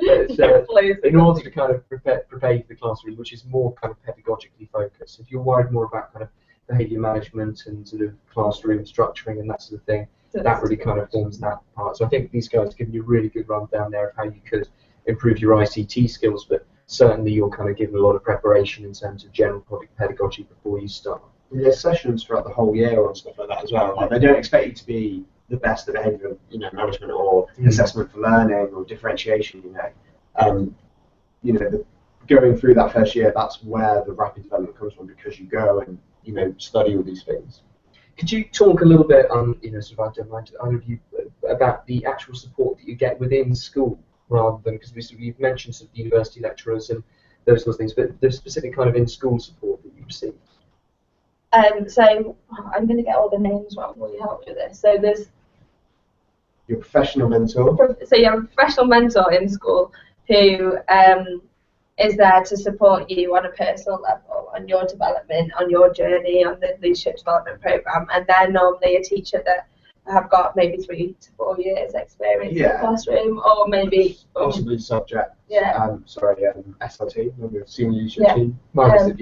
In order to kind of prepare you for the classroom, which is more kind of pedagogically focused. If you're worried more about kind of behaviour management and sort of classroom structuring and that sort of thing, that really kind of forms that part. So I think these guys have given you a really good rundown there of how you could improve your ICT skills, but certainly you're kind of given a lot of preparation in terms of general pedagogy before you start. There's sessions throughout the whole year and stuff like that as well. Like, they don't expect you to be the best at behaviour, you know, management or assessment for learning or differentiation. You know, going through that first year, that's where the rapid development comes from, because you go and, you know, study all these things. Could you talk a little bit on, you know, sort of about the actual support that you get within school, rather than, because you've mentioned sort of university lecturers and those sorts of things, but the specific kind of in-school support that you receive? So I'm going to get all the names wrong. Will you help me with this? So there's your professional mentor. So you have a professional mentor in school who is there to support you on a personal level, on your development, on your journey, on the leadership development program, and they're normally a teacher that have got maybe 3 to 4 years experience in the classroom, or maybe possibly subject. SLT, maybe a senior leadership team. Mine was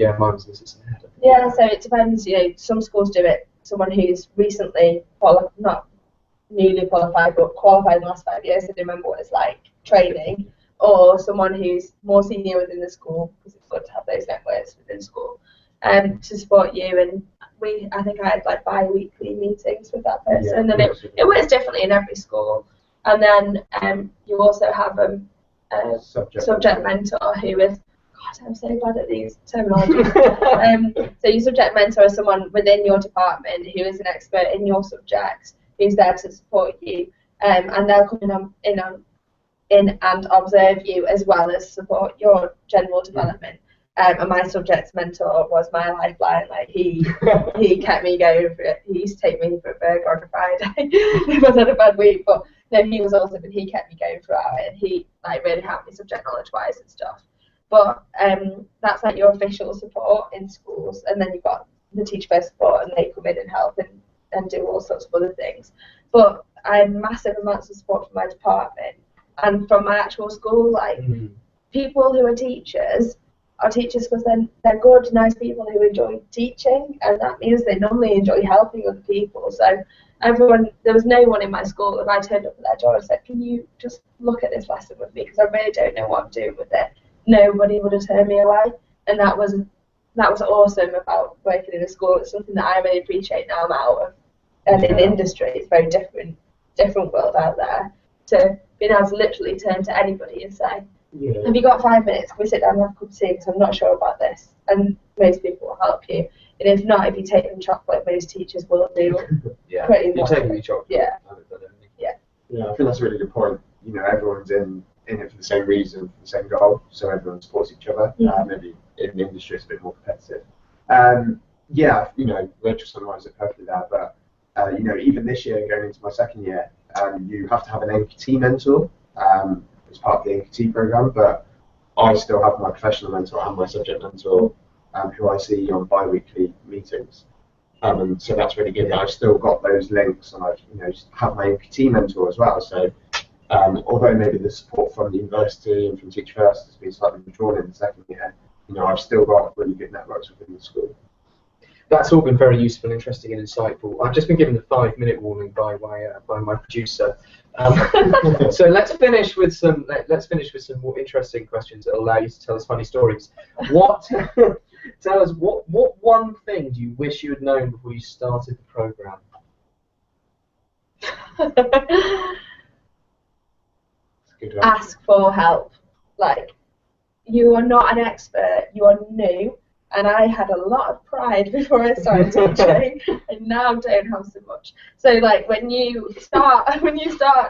the assistant head. Yeah, so it depends. You know, some schools do it. Someone who's recently not newly qualified, but qualified in the last 5 years, so they remember what it's like training, or someone who's more senior within the school, because it's good to have those networks within school, to support you. And I think I had like bi-weekly meetings with that person, and it works differently in every school. And then you also have a subject mentor who is, God, I'm so bad at these terminologies. So your subject mentor is someone within your department who is an expert in your subject, who's there to support you, and they'll come in and observe you as well as support your general development. And my subject mentor was my lifeline. Like he kept me going for it. He used to take me for a burger on a Friday if I had a bad week. But no, he kept me going throughout it. And he like really helped me subject knowledge wise and stuff. But that's like your official support in schools, and then you've got the Teach First support, and they come in and help and do all sorts of other things. But I have massive amounts of support from my department and from my actual school. Like people who are teachers because they're good, nice people who enjoy teaching, and that means they normally enjoy helping other people. So there was no one in my school, if I turned up at their door and said, can you just look at this lesson with me, because I really don't know what I'm doing with it, nobody would have turned me away. And that was awesome about working in a school. It's something that I really appreciate now I'm out of. And in industry, it's very different world out there, to being able to literally turn to anybody and say, have you got 5 minutes? Can we sit down and have a cup of tea, because I'm not sure about this? And most people will help you. And if not, if you take them chocolate, most teachers will do. Pretty much. You're taking me chocolate. Yeah, I think that's a really good point. You know, everyone's in it for the same reason, for the same goal, so everyone supports each other. Maybe in the industry it's a bit more competitive. You know, Rachel summarised it perfectly there, but you know, even this year, going into my second year, you have to have an NQT mentor as part of the NQT program, but I still have my professional mentor and my subject mentor, who I see on bi-weekly meetings. And so that's really good. I've still got those links, and I've have my NQT mentor as well. So although maybe the support from the university and from Teach First has been slightly withdrawn in the second year, you know, I've still got really good networks within the school. That's all been very useful, interesting, and insightful. I've just been given the 5-minute warning by my producer. So let's finish with some more interesting questions that will allow you to tell us funny stories. Tell us what one thing do you wish you had known before you started the program? Ask for help. Like, you are not an expert. You are new. and I had a lot of pride before I started teaching, and now don't have so much. So like when you start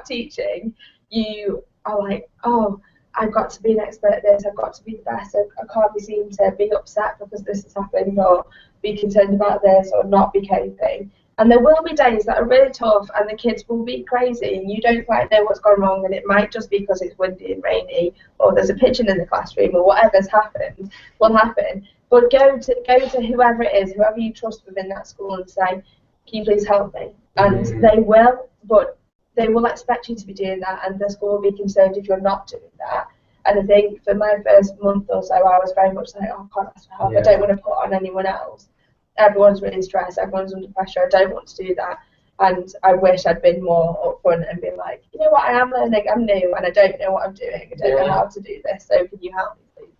teaching, you are like, oh, I've got to be an expert at this, I've got to be the best, I can't be seen to be upset because this has happened, or be concerned about this, or not be coping. And there will be days that are really tough and the kids will be crazy and you don't quite know what's gone wrong, and it might just be because it's windy and rainy, or there's a pigeon in the classroom, or whatever's happened will happen. But go to whoever it is, whoever you trust within that school, and say, can you please help me? And they will, but they will expect you to be doing that, and the school will be concerned if you're not doing that. And I think for my first month or so, I was very much like, oh, I can't ask for help. I don't want to put on anyone else. Everyone's really stressed. Everyone's under pressure. I don't want to do that. And I wish I'd been more upfront and been like, you know what, I am learning. I'm new, and I don't know what I'm doing. I don't know how to do this. So can you help me, please?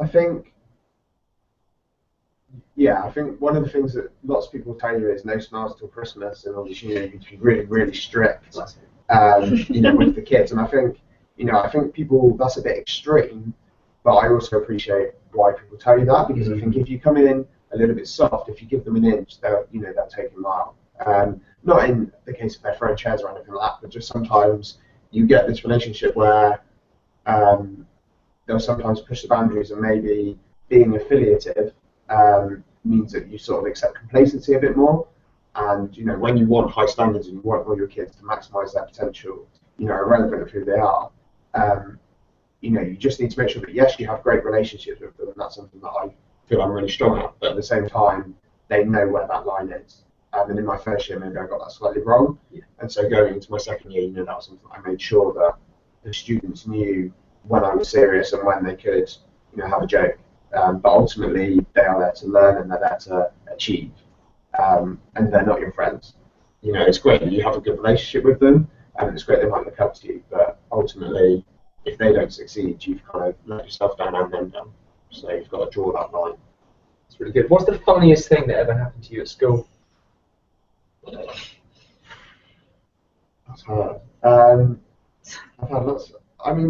I think one of the things that lots of people tell you is no smiles till Christmas, and obviously you need to be really, really strict, with the kids. And I think people, that's a bit extreme, but I also appreciate why people tell you that, because I think if you come in a little bit soft, if you give them an inch, they'll take a mile. Not in the case of their throwing chairs or anything like that, but just sometimes you get this relationship where they'll sometimes push the boundaries, and maybe being affiliative means that you sort of accept complacency a bit more. And when you want high standards and you want all your kids to maximise their potential, irrelevant of who they are, you just need to make sure that yes, you have great relationships with them, and that's something that I feel I'm really strong at. But at the same time, they know where that line is. And in my first year, maybe I got that slightly wrong. And so going into my second year, that was something I made sure that the students knew when I was serious and when they could, have a joke. But ultimately, they are there to learn and they're there to achieve. And they're not your friends. It's great that you have a good relationship with them, and it's great they might look up to you. But ultimately, if they don't succeed, you've kind of let yourself down and them down. So you've got to draw that line. That's really good. What's the funniest thing that ever happened to you at school? That's hard. I've had lots.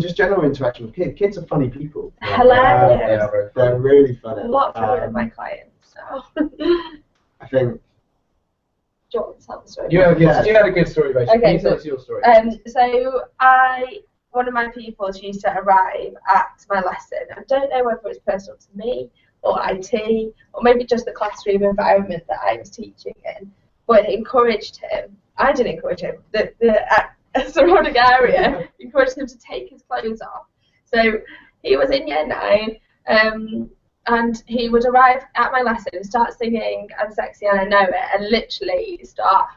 Just general interaction with kids. Kids are funny people. Hilarious. They're really funny. A lot for my clients. So. I think. Do you want to tell the story? You had a good story, Rachel. Okay, tell us your story. So one of my pupils used to arrive at my lesson. I don't know whether it was personal to me or IT or maybe just the classroom environment that I was teaching in, but it encouraged him. I didn't encourage him. The surrounding area encouraged him to take his clothes off. So he was in year 9, and he would arrive at my lesson, start singing "I'm Sexy and I Know It," and literally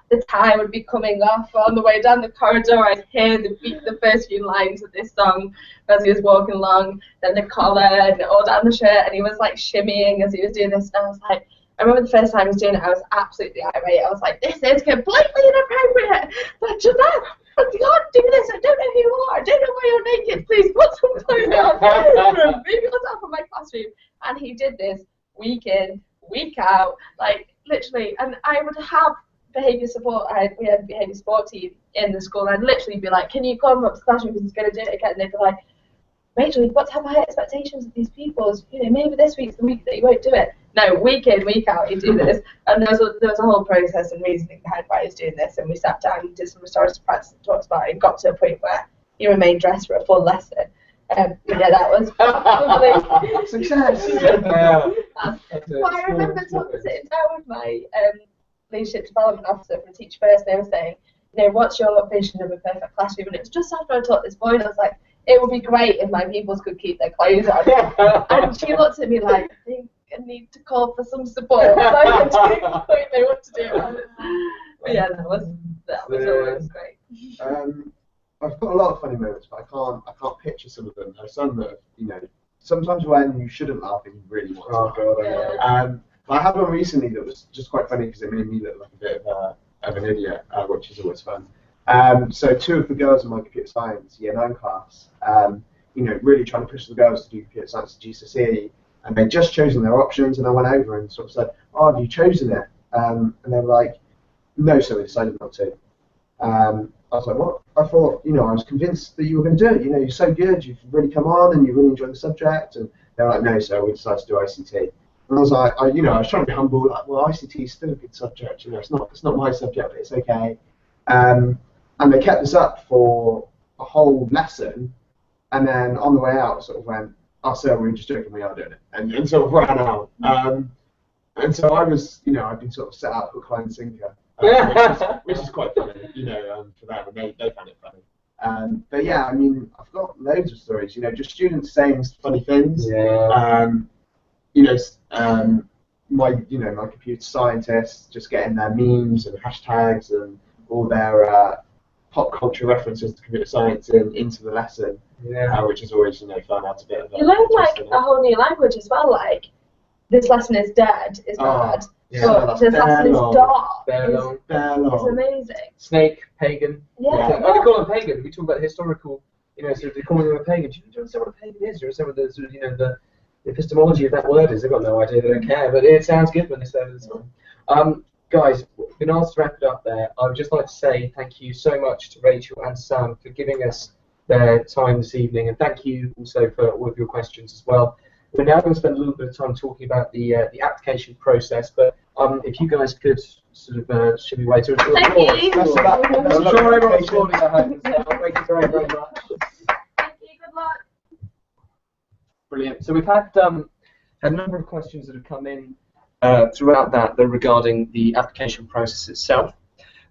the tie would be coming off on the way down the corridor. I'd hear the first few lines of this song as he was walking along, then the collar and all down the shirt, and he was like shimmying as he was doing this, and I was like, I remember the first time I was doing it, I was absolutely irate. I was like, this is completely inappropriate. Like, I can't do this. I don't know who you are. I don't know why you're naked. Please put some clothes on. Remove yourself from my classroom. And he did this week in, week out, like literally. And I would have behaviour support. We had a behaviour support team in the school. I'd literally be like, can you come up to the classroom because he's going to do it again? And they'd be like, Rachel, you've got to have high expectations of these pupils. Maybe this week's the week that you won't do it. No, week in, week out, you do this. And there was a whole process and reasoning behind why he was doing this. And we sat down and did some restorative practice and talked about it, and got to a point where he remained dressed for a full lesson. But yeah, that was probably success. Well, I remember sitting down with my leadership development officer from Teach First. They were saying, what's your vision of a perfect classroom? And it was just after I taught this boy, and I was like, it would be great if my pupils could keep their clothes on. And she looked at me like, I think I need to call for some support. So I didn't quite know what to do about it. But yeah, that was always great. I've got a lot of funny moments, but I can't picture some of them. There's some that, sometimes when you shouldn't laugh and you really want to. Oh God, I had one recently that was just quite funny because it made me look like a bit of an idiot, which is always fun. So 2 of the girls in my computer science year 9 class, really trying to push the girls to do computer science at GCSE, and they'd just chosen their options, and I went over and sort of said, oh, have you chosen it? And they were like, no, so we decided not to. I was like, what? I thought, I was convinced that you were going to do it. You're so good, you've really come on, and you really enjoy the subject, and They were like, no, sir, we decided to do ICT. And I was like, I was trying to be humble, like, well, ICT is still a good subject, it's not my subject, but it's okay. And they kept us up for a whole lesson, and then on the way out, sort of went, oh, sir, we were just joking, we are doing it, and sort of ran out. And so I was, I've been sort of set up hook, line, and sinker, which is quite funny, for them, and they found it funny. But yeah, I mean, I've got loads of stories, just students saying funny things. Yeah. My computer scientists just getting their memes and hashtags and all their pop culture references to computer science into the lesson, which is always, fun. Adds a bit of you learn like a whole new language as well. Like this lesson is dead is bad, but this lesson is dark. It's amazing. Snake, pagan. Yeah. Oh, they call them pagan. We talk about historical, so they call them a pagan. Do you understand what a pagan is? Do you understand what the epistemology of that word is? They've got no idea. They don't care. But it sounds good when they say this. Guys, we've been asked to wrap it up there. I would just like to say thank you so much to Rachel and Sam for giving us their time this evening, and thank you also for all of your questions as well. We're now going to spend a little bit of time talking about the application process, but if you guys could sort of shimmy away to applause. Thank you. I'm sure everyone's applauding at home. Thank you very, very much. Thank you. Good luck. Brilliant. So we've had a number of questions that have come in throughout that regarding the application process itself.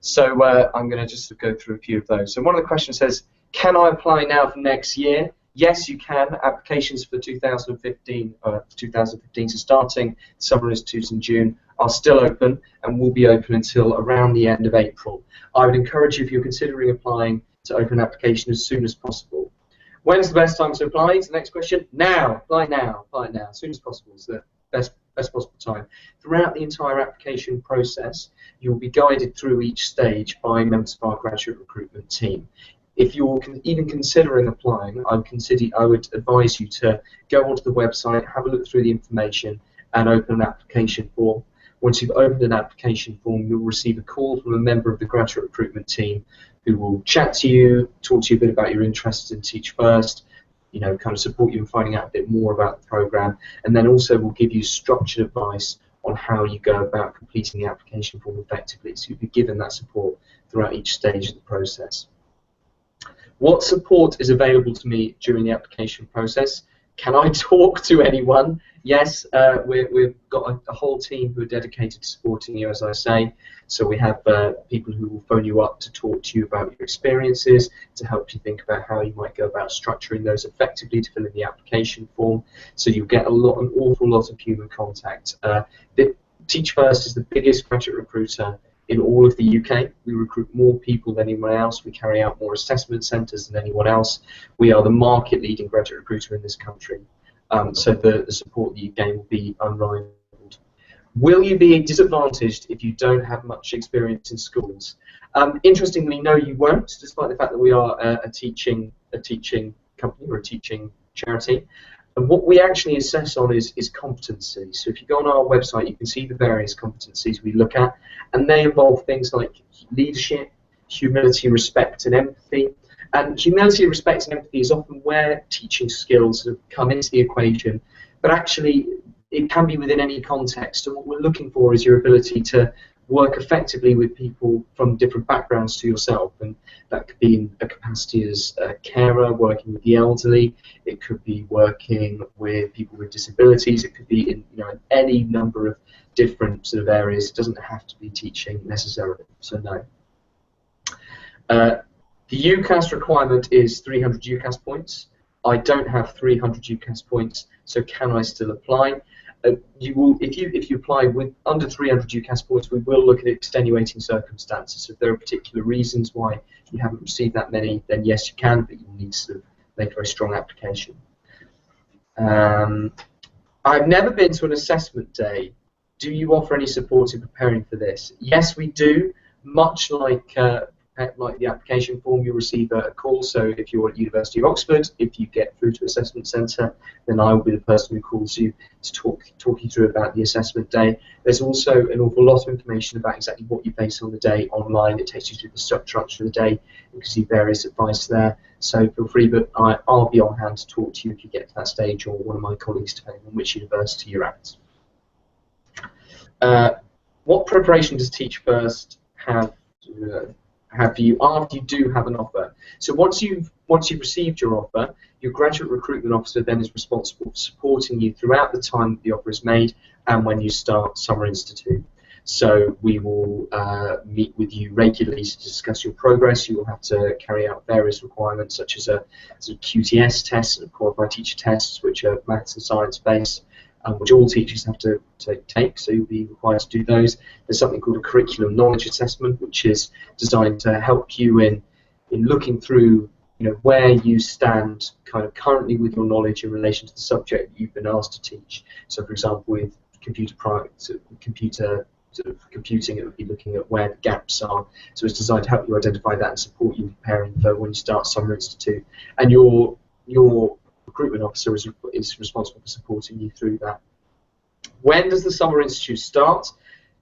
So I'm going to just go through a few of those. So one of the questions says, can I apply now for next year? Yes, you can. Applications for 2015, so starting summer institutes in June, are still open and will be open until around the end of April. I would encourage you, if you're considering applying, to open an application as soon as possible. When's the best time to apply? Is the next question. Now. Apply now. Apply now. As soon as possible is the best possible time. Throughout the entire application process, you'll be guided through each stage by members of our graduate recruitment team. If you're even considering applying, I would advise you to go onto the website, have a look through the information, and open an application form. Once you've opened an application form, you'll receive a call from a member of the graduate recruitment team who will chat to you, talk to you a bit about your interests in Teach First, kind of support you in finding out a bit more about the program, and then also will give you structured advice on how you go about completing the application form effectively. So you'll be given that support throughout each stage of the process. What support is available to me during the application process? Can I talk to anyone? Yes, we've got a whole team who are dedicated to supporting you, as I say. So we have people who will phone you up to talk to you about your experiences, to help you think about how you might go about structuring those effectively to fill in the application form. So you get an awful lot of human contact. Teach First is the biggest graduate recruiter in all of the UK. We recruit more people than anyone else. We carry out more assessment centres than anyone else. We are the market-leading graduate recruiter in this country. So the support that you gain will be unrivaled. Will you be disadvantaged if you don't have much experience in schools? Interestingly, no, you won't, despite the fact that we are a teaching company or a teaching charity. And what we actually assess on is competency. So if you go on our website, you can see the various competencies we look at, and they involve things like leadership, humility, respect, and empathy. And humility, respect, and empathy is often where teaching skills have come into the equation, but actually it can be within any context. And what we're looking for is your ability to work effectively with people from different backgrounds to yourself, and that could be in a capacity as a carer, working with the elderly. It could be working with people with disabilities. It could be in any number of different sort of areas. It doesn't have to be teaching necessarily. So no. The UCAS requirement is 300 UCAS points. I don't have 300 UCAS points, so can I still apply? You will, if you apply with under 300 UCAS points, we will look at extenuating circumstances. So if there are particular reasons why you haven't received that many, then yes, you can, but you'll need to sort of make a very strong application. I've never been to an assessment day. Do you offer any support in preparing for this? Yes, we do. Much like like the application form, you'll receive a call. So if you're at University of Oxford, if you get through to Assessment Centre, then I will be the person who calls you to talk you through about the assessment day. There's also an awful lot of information about exactly what you face on the day online. It takes you through the structure of the day. You can see various advice there. So feel free, but I'll be on hand to talk to you if you get to that stage, or one of my colleagues, depending on which university you're at. What preparation does Teach First have you after you do have an offer? So once you've received your offer, your graduate recruitment officer then is responsible for supporting you throughout the time that the offer is made and when you start Summer Institute. So we will meet with you regularly to discuss your progress. You will have to carry out various requirements, such as a QTS test and qualified teacher tests, which are maths and science based, which all teachers have to take, so you'll be required to do those. There's something called a curriculum knowledge assessment, which is designed to help you in looking through, where you stand kind of currently with your knowledge in relation to the subject that you've been asked to teach. So, for example, with computing, it would be looking at where the gaps are. So it's designed to help you identify that and support you in preparing for when you start Summer Institute. And your recruitment officer is responsible for supporting you through that. When does the Summer Institute start?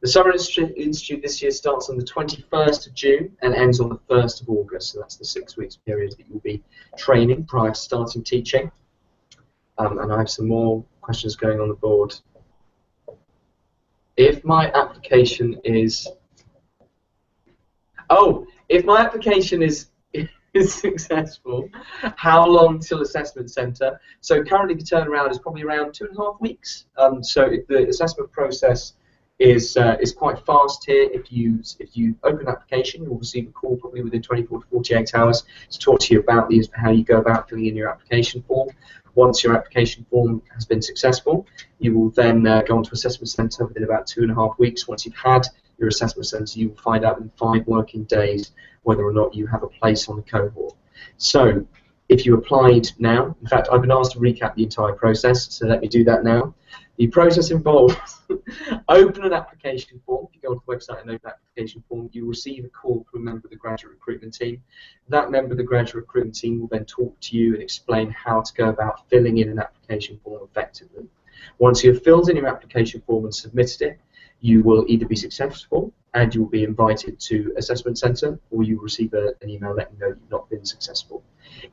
The Summer Institute this year starts on the 21st of June and ends on the 1st of August. So that's the 6 weeks period that you'll be training prior to starting teaching. And I have some more questions going on the board. If my application is successful, how long till Assessment Centre? So currently the turnaround is probably around 2.5 weeks. So if the assessment process is quite fast here. If you open an application, you'll receive a call probably within 24 to 48 hours to talk to you about how you go about filling in your application form. Once your application form has been successful, you will then go on to Assessment Centre within about 2.5 weeks. Once you've had your Assessment Centre, you will find out in 5 working days whether or not you have a place on the cohort. So if you applied now, in fact, I've been asked to recap the entire process, so let me do that now. The process involves open an application form. If you go onto the website and open an application form, you will receive a call from a member of the graduate recruitment team. That member of the graduate recruitment team will then talk to you and explain how to go about filling in an application form effectively. Once you have filled in your application form and submitted it, you will either be successful and you will be invited to Assessment Centre, or you will receive an email letting you know you've not been successful.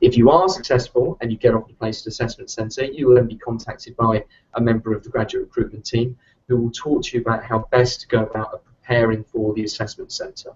If you are successful and you get off the place at Assessment Centre, you will then be contacted by a member of the graduate recruitment team who will talk to you about how best to go about preparing for the Assessment Centre.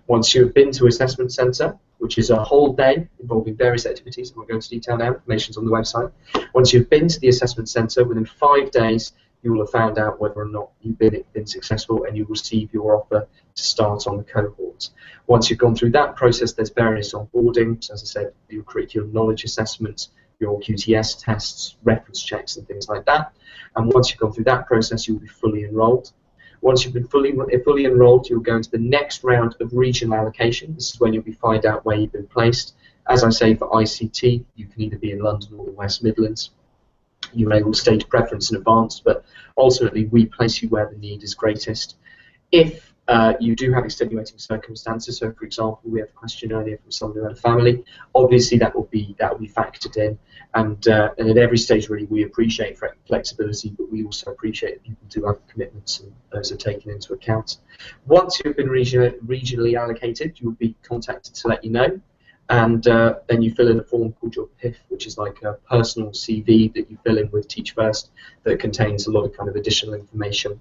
Once you have been to Assessment Centre, which is a whole day involving various activities, I won't go into detail now, information's on the website. Once you've been to the Assessment Centre, within 5 days, you will have found out whether or not you've been successful, and you will receive your offer to start on the cohort. Once you've gone through that process, there's various onboarding, so as I said, your curriculum knowledge assessments, your QTS tests, reference checks and things like that. And once you've gone through that process, you'll be fully enrolled. Once you've been fully enrolled, you'll go into the next round of regional allocation. This is when you'll find out where you've been placed. As I say, for ICT, you can either be in London or the West Midlands. You may all state preference in advance, but ultimately we place you where the need is greatest. If you do have extenuating circumstances, so for example, we have a question earlier from someone who had a family, obviously that will be factored in, and at every stage really we appreciate flexibility, but we also appreciate that people do have commitments, and those are taken into account. Once you've been regionally allocated, you will be contacted to let you know. And then you fill in a form called your PIF, which is like a personal CV that you fill in with Teach First that contains a lot of kind of additional information.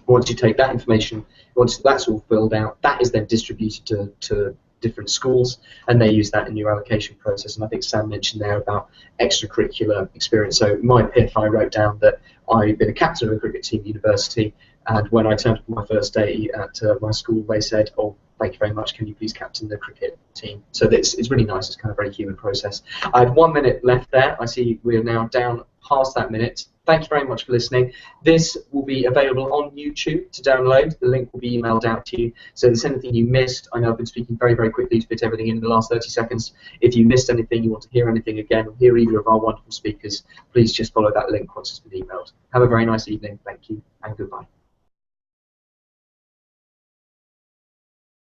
Once you take that information, once that's all filled out, that is then distributed to different schools, and they use that in your allocation process. And I think Sam mentioned there about extracurricular experience. So my PIF, I wrote down that I've been a captain of a cricket team at university, and when I turned up on my first day at my school, they said, "Oh, thank you very much, can you please captain the cricket team?" So it's really nice, it's kind of a very human process. I have 1 minute left there. I see we are now down past that minute. Thank you very much for listening. This will be available on YouTube to download. The link will be emailed out to you. So if there's anything you missed, I know I've been speaking very, very quickly to fit everything in the last 30 seconds. If you missed anything, you want to hear anything again, or hear either of our wonderful speakers, please just follow that link once it's been emailed. Have a very nice evening. Thank you, and goodbye.